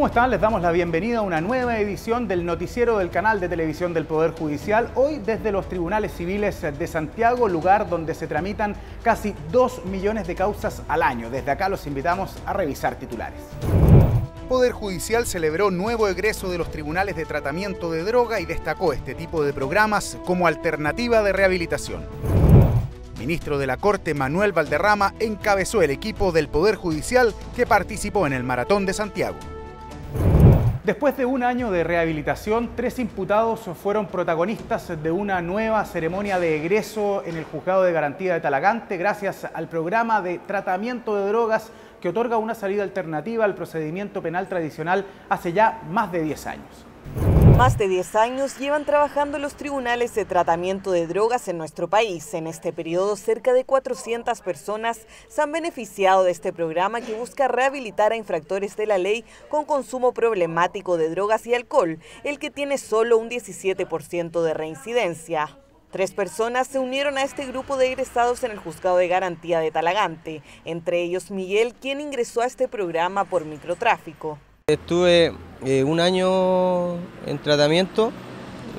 ¿Cómo están? Les damos la bienvenida a una nueva edición del noticiero del canal de televisión del Poder Judicial. Hoy desde los Tribunales Civiles de Santiago, lugar donde se tramitan casi 2 millones de causas al año. Desde acá los invitamos a revisar titulares. Poder Judicial celebró nuevo egreso de los tribunales de tratamiento de droga y destacó este tipo de programas como alternativa de rehabilitación. Ministro de la Corte Manuel Valderrama encabezó el equipo del Poder Judicial que participó en el Maratón de Santiago. Después de un año de rehabilitación, 3 imputados fueron protagonistas de una nueva ceremonia de egreso en el Juzgado de Garantía de Talagante gracias al programa de tratamiento de drogas que otorga una salida alternativa al procedimiento penal tradicional hace ya más de 10 años. Más de 10 años llevan trabajando los tribunales de tratamiento de drogas en nuestro país. En este periodo, cerca de 400 personas se han beneficiado de este programa que busca rehabilitar a infractores de la ley con consumo problemático de drogas y alcohol, el que tiene solo un 17% de reincidencia. 3 personas se unieron a este grupo de egresados en el Juzgado de Garantía de Talagante, entre ellos Miguel, quien ingresó a este programa por microtráfico. Estuve un año en tratamiento,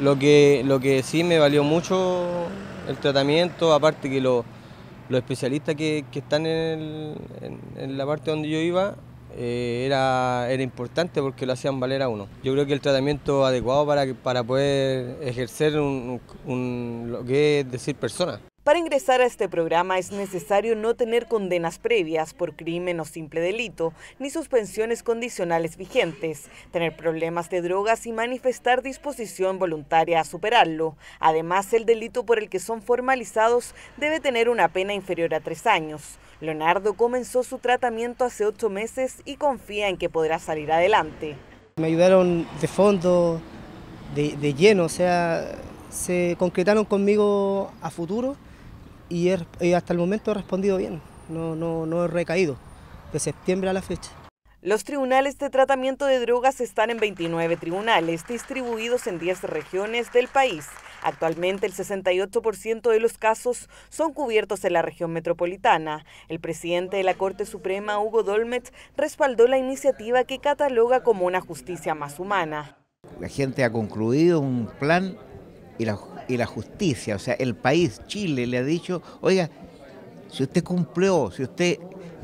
lo que sí me valió mucho el tratamiento, aparte que los especialistas que están en la parte donde yo iba, era importante porque lo hacían valer a uno. Yo creo que el tratamiento adecuado para poder ejercer lo que es decir persona. Para ingresar a este programa es necesario no tener condenas previas por crimen o simple delito, ni suspensiones condicionales vigentes, tener problemas de drogas y manifestar disposición voluntaria a superarlo. Además, el delito por el que son formalizados debe tener una pena inferior a 3 años. Leonardo comenzó su tratamiento hace 8 meses y confía en que podrá salir adelante. Me ayudaron de fondo, de lleno, o sea, se concretaron conmigo a futuro. Y hasta el momento he respondido bien, no he recaído, de septiembre a la fecha. Los tribunales de tratamiento de drogas están en 29 tribunales, distribuidos en 10 regiones del país. Actualmente el 68% de los casos son cubiertos en la región metropolitana. El presidente de la Corte Suprema, Hugo Dolmet, respaldó la iniciativa que cataloga como una justicia más humana. La gente ha concluido un plan y la justicia, o sea, el país, Chile, le ha dicho, oiga, si usted cumplió, si usted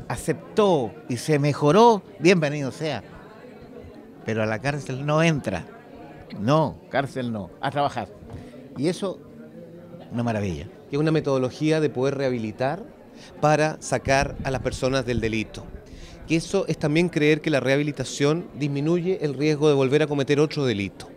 aceptó y se mejoró, bienvenido sea. Pero a la cárcel no entra. No, cárcel no, a trabajar. Y eso, una maravilla. Es una metodología de poder rehabilitar para sacar a las personas del delito. Y eso es también creer que la rehabilitación disminuye el riesgo de volver a cometer otro delito.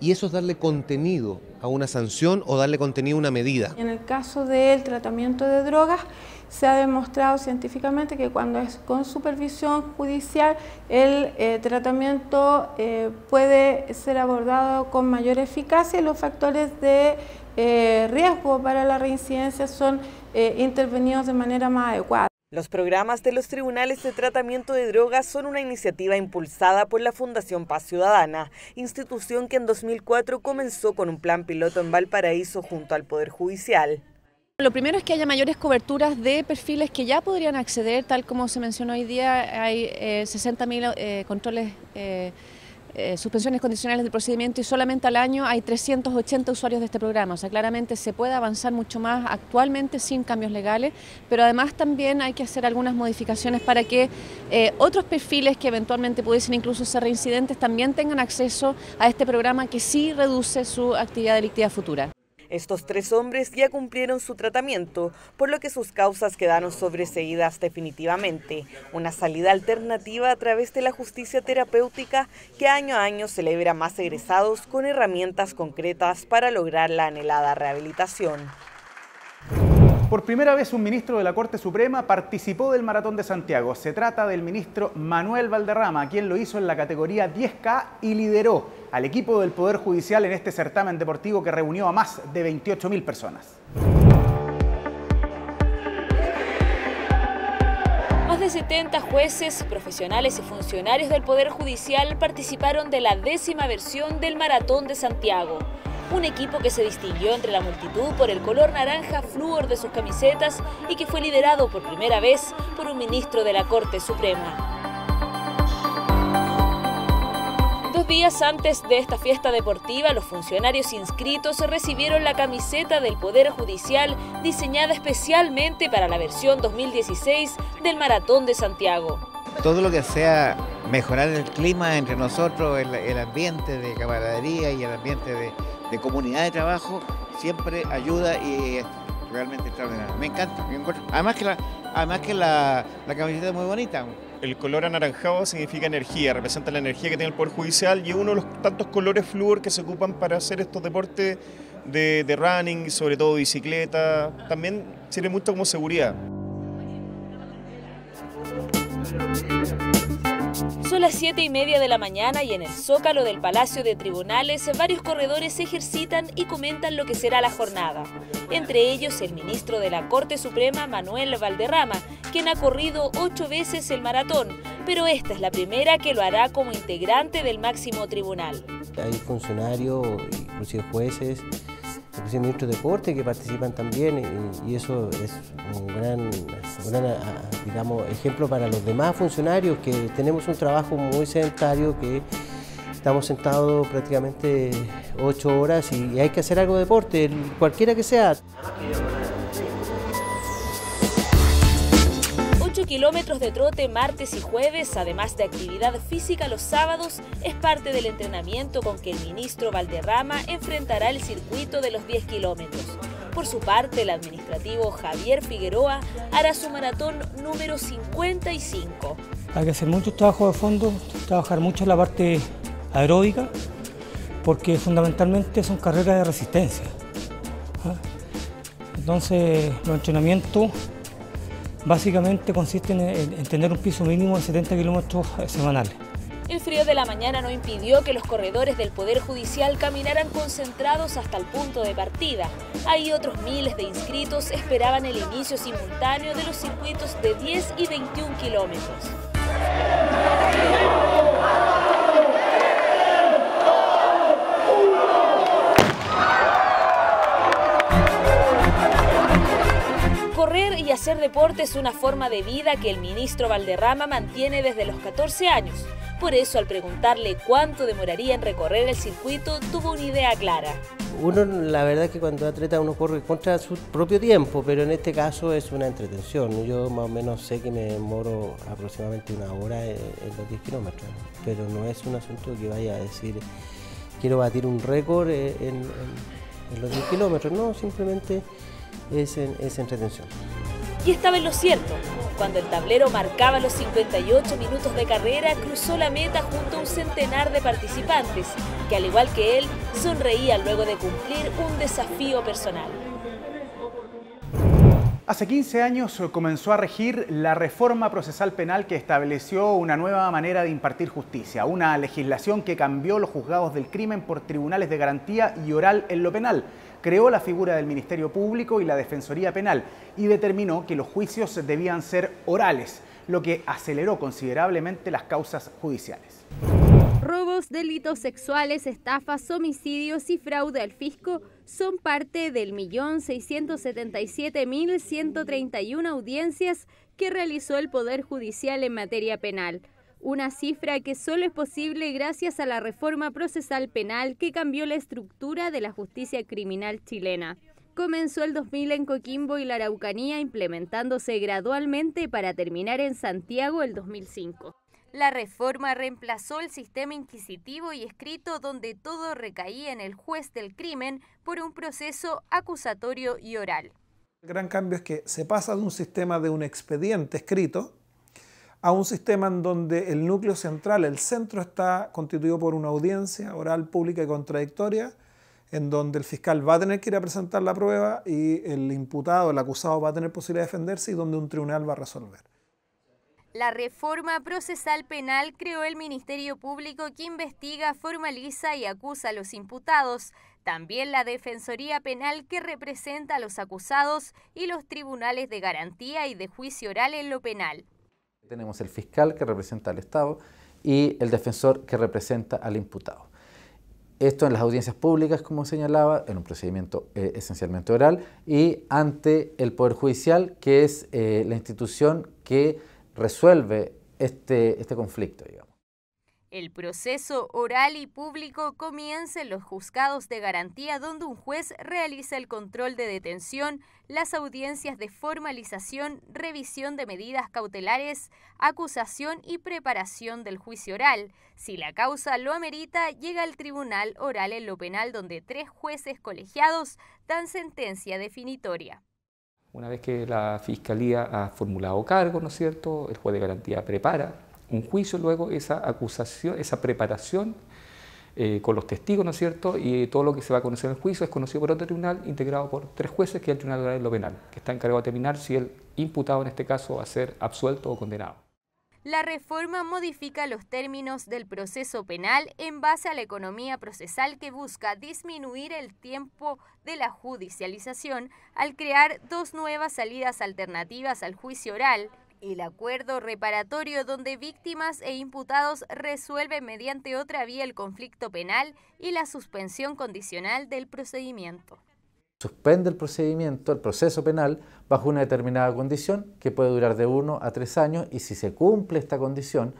Y eso es darle contenido a una sanción o darle contenido a una medida. En el caso del tratamiento de drogas, se ha demostrado científicamente que cuando es con supervisión judicial, el tratamiento puede ser abordado con mayor eficacia y los factores de riesgo para la reincidencia son intervenidos de manera más adecuada. Los programas de los tribunales de tratamiento de drogas son una iniciativa impulsada por la Fundación Paz Ciudadana, institución que en 2004 comenzó con un plan piloto en Valparaíso junto al Poder Judicial. Lo primero es que haya mayores coberturas de perfiles que ya podrían acceder, tal como se mencionó hoy día, hay 60.000 controles, suspensiones condicionales del procedimiento y solamente al año hay 380 usuarios de este programa. O sea, claramente se puede avanzar mucho más actualmente sin cambios legales, pero además también hay que hacer algunas modificaciones para que otros perfiles que eventualmente pudiesen incluso ser reincidentes también tengan acceso a este programa que sí reduce su actividad delictiva futura. Estos 3 hombres ya cumplieron su tratamiento, por lo que sus causas quedaron sobreseídas definitivamente. Una salida alternativa a través de la justicia terapéutica que año a año celebra más egresados con herramientas concretas para lograr la anhelada rehabilitación. Por primera vez un ministro de la Corte Suprema participó del Maratón de Santiago. Se trata del ministro Manuel Valderrama, quien lo hizo en la categoría 10K y lideró al equipo del Poder Judicial en este certamen deportivo que reunió a más de 28.000 personas. Más de 70 jueces, profesionales y funcionarios del Poder Judicial participaron de la 10ª versión del Maratón de Santiago. Un equipo que se distinguió entre la multitud por el color naranja flúor de sus camisetas y que fue liderado por primera vez por un ministro de la Corte Suprema. Pocos días antes de esta fiesta deportiva, los funcionarios inscritos recibieron la camiseta del Poder Judicial diseñada especialmente para la versión 2016 del Maratón de Santiago. Todo lo que sea mejorar el clima entre nosotros, el ambiente de camaradería y el ambiente de comunidad de trabajo, siempre ayuda y es realmente extraordinario. Me encanta. Además que la camiseta es muy bonita. El color anaranjado significa energía, representa la energía que tiene el Poder Judicial y es uno de los tantos colores flúor que se ocupan para hacer estos deportes de running, sobre todo bicicleta. También sirve mucho como seguridad. Son las 7:30 de la mañana y en el Zócalo del Palacio de Tribunales varios corredores se ejercitan y comentan lo que será la jornada. Entre ellos el ministro de la Corte Suprema, Manuel Valderrama, quien ha corrido 8 veces el maratón, pero esta es la primera que lo hará como integrante del máximo tribunal. Hay funcionarios, inclusive jueces, inclusive ministros de Corte que participan también y eso es un gran digamos, ejemplo para los demás funcionarios que tenemos un trabajo muy sedentario, que estamos sentados prácticamente 8 horas y hay que hacer algo de deporte, cualquiera que sea. 8 kilómetros de trote martes y jueves, además de actividad física los sábados, es parte del entrenamiento con que el ministro Valderrama enfrentará el circuito de los 10 kilómetros. Por su parte, el administrativo Javier Figueroa hará su maratón número 55. Hay que hacer mucho trabajo de fondo, trabajar mucho en la parte aeróbica, porque fundamentalmente son carreras de resistencia. Entonces, los entrenamientos básicamente consisten en tener un piso mínimo de 70 kilómetros semanales. El frío de la mañana no impidió que los corredores del Poder Judicial caminaran concentrados hasta el punto de partida. Ahí otros miles de inscritos esperaban el inicio simultáneo de los circuitos de 10 y 21 kilómetros. Correr y hacer deporte es una forma de vida que el ministro Valderrama mantiene desde los 14 años. Por eso, al preguntarle cuánto demoraría en recorrer el circuito, tuvo una idea clara. Uno, la verdad es que cuando es atleta uno corre contra su propio tiempo, pero en este caso es una entretención. Yo más o menos sé que me demoro aproximadamente 1 hora en los 10 kilómetros, pero no es un asunto que vaya a decir quiero batir un récord en los 10 kilómetros, no, simplemente es entretención. Y estaba en lo cierto. Cuando el tablero marcaba los 58 minutos de carrera, cruzó la meta junto a un centenar de participantes, que al igual que él, sonreían luego de cumplir un desafío personal. Hace 15 años comenzó a regir la reforma procesal penal que estableció una nueva manera de impartir justicia, una legislación que cambió los juzgados del crimen por tribunales de garantía y oral en lo penal. Creó la figura del Ministerio Público y la Defensoría Penal y determinó que los juicios debían ser orales, lo que aceleró considerablemente las causas judiciales. Robos, delitos sexuales, estafas, homicidios y fraude al fisco son parte del 1.677.131 audiencias que realizó el Poder Judicial en materia penal. Una cifra que solo es posible gracias a la reforma procesal penal que cambió la estructura de la justicia criminal chilena. Comenzó el 2000 en Coquimbo y la Araucanía, implementándose gradualmente para terminar en Santiago el 2005. La reforma reemplazó el sistema inquisitivo y escrito donde todo recaía en el juez del crimen por un proceso acusatorio y oral. El gran cambio es que se pasa de un sistema de un expediente escrito a un sistema en donde el núcleo central, el centro, está constituido por una audiencia oral, pública y contradictoria, en donde el fiscal va a tener que ir a presentar la prueba y el imputado, el acusado, va a tener posibilidad de defenderse y donde un tribunal va a resolver. La reforma procesal penal creó el Ministerio Público que investiga, formaliza y acusa a los imputados. También la Defensoría Penal que representa a los acusados y los tribunales de garantía y de juicio oral en lo penal. Tenemos el fiscal que representa al Estado y el defensor que representa al imputado. Esto en las audiencias públicas, como señalaba, en un procedimiento esencialmente oral y ante el Poder Judicial, que es la institución que resuelve este conflicto, digamos. El proceso oral y público comienza en los juzgados de garantía, donde un juez realiza el control de detención, las audiencias de formalización, revisión de medidas cautelares, acusación y preparación del juicio oral. Si la causa lo amerita, llega al tribunal oral en lo penal, donde 3 jueces colegiados dan sentencia definitoria. Una vez que la Fiscalía ha formulado cargo, ¿no es cierto?, el juez de garantía prepara un juicio, luego esa acusación, esa preparación con los testigos, ¿no es cierto?, y todo lo que se va a conocer en el juicio es conocido por otro tribunal integrado por 3 jueces, que es el Tribunal Oral en lo Penal, que está encargado de determinar si el imputado en este caso va a ser absuelto o condenado. La reforma modifica los términos del proceso penal en base a la economía procesal, que busca disminuir el tiempo de la judicialización al crear 2 nuevas salidas alternativas al juicio oral: el acuerdo reparatorio, donde víctimas e imputados resuelven mediante otra vía el conflicto penal, y la suspensión condicional del procedimiento. Suspende el procedimiento, el proceso penal, bajo una determinada condición que puede durar de 1 a 3 años, y si se cumple esta condición,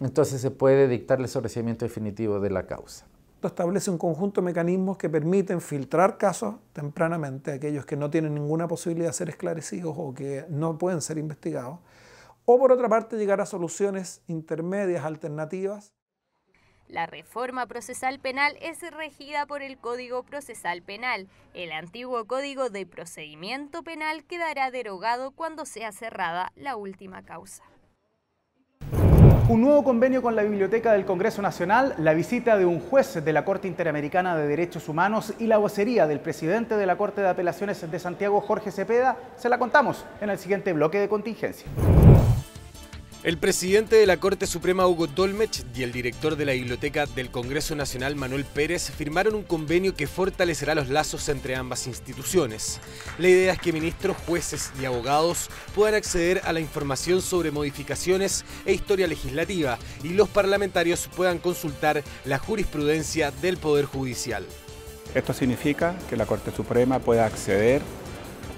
entonces se puede dictar el sobreseimiento definitivo de la causa. Establece un conjunto de mecanismos que permiten filtrar casos tempranamente, aquellos que no tienen ninguna posibilidad de ser esclarecidos o que no pueden ser investigados, o por otra parte llegar a soluciones intermedias, alternativas. La reforma procesal penal es regida por el Código Procesal Penal. El antiguo Código de Procedimiento Penal quedará derogado cuando sea cerrada la última causa. Un nuevo convenio con la Biblioteca del Congreso Nacional, la visita de un juez de la Corte Interamericana de Derechos Humanos y la vocería del presidente de la Corte de Apelaciones de Santiago, Jorge Cepeda, se la contamos en el siguiente bloque de Contingencia. El presidente de la Corte Suprema, Hugo Dolmetsch, y el director de la Biblioteca del Congreso Nacional, Manuel Pérez, firmaron un convenio que fortalecerá los lazos entre ambas instituciones. La idea es que ministros, jueces y abogados puedan acceder a la información sobre modificaciones e historia legislativa, y los parlamentarios puedan consultar la jurisprudencia del Poder Judicial. Esto significa que la Corte Suprema pueda acceder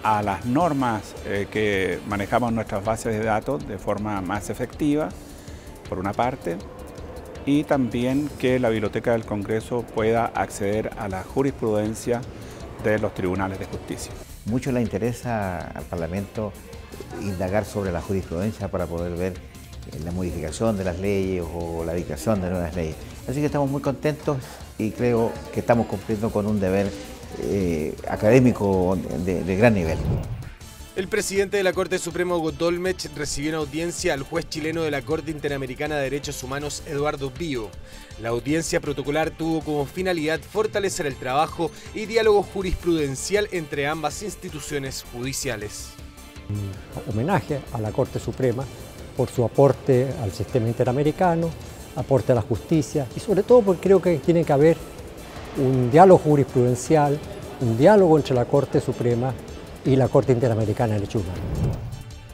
a las normas que manejamos en nuestras bases de datos de forma más efectiva, por una parte, y también que la Biblioteca del Congreso pueda acceder a la jurisprudencia de los tribunales de justicia. Mucho le interesa al Parlamento indagar sobre la jurisprudencia para poder ver la modificación de las leyes o la dictación de nuevas leyes. Así que estamos muy contentos y creo que estamos cumpliendo con un deber académico de gran nivel. El presidente de la Corte Suprema, Hugo Dolmetsch, recibió en audiencia al juez chileno de la Corte Interamericana de Derechos Humanos, Eduardo Pío. La audiencia protocolar tuvo como finalidad fortalecer el trabajo y diálogo jurisprudencial entre ambas instituciones judiciales. Un homenaje a la Corte Suprema por su aporte al sistema interamericano, aporte a la justicia, y sobre todo porque creo que tiene que haber un diálogo jurisprudencial, un diálogo entre la Corte Suprema y la Corte Interamericana de Derechos Humanos.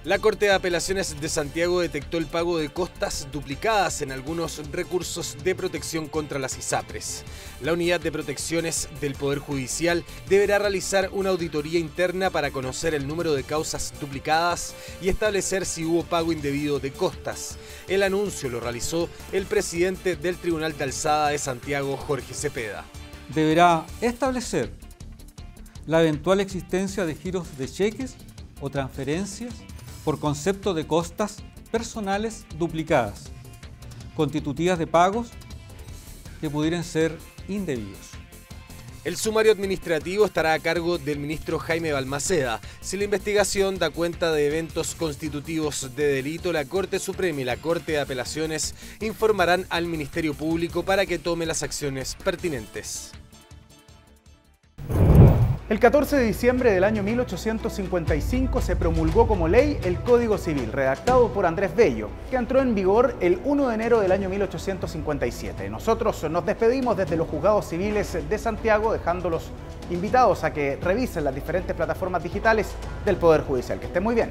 La Corte de Apelaciones de Santiago detectó el pago de costas duplicadas en algunos recursos de protección contra las ISAPRES. La Unidad de Protecciones del Poder Judicial deberá realizar una auditoría interna para conocer el número de causas duplicadas y establecer si hubo pago indebido de costas. El anuncio lo realizó el presidente del Tribunal de Alzada de Santiago, Jorge Cepeda. Deberá establecer la eventual existencia de giros de cheques o transferencias por concepto de costas personales duplicadas, constitutivas de pagos que pudieran ser indebidos. El sumario administrativo estará a cargo del ministro Jaime Balmaceda. Si la investigación da cuenta de eventos constitutivos de delito, la Corte Suprema y la Corte de Apelaciones informarán al Ministerio Público para que tome las acciones pertinentes. El 14 de diciembre del año 1855 se promulgó como ley el Código Civil, redactado por Andrés Bello, que entró en vigor el 1 de enero del año 1857. Nosotros nos despedimos desde los juzgados civiles de Santiago, dejándolos invitados a que revisen las diferentes plataformas digitales del Poder Judicial. Que estén muy bien.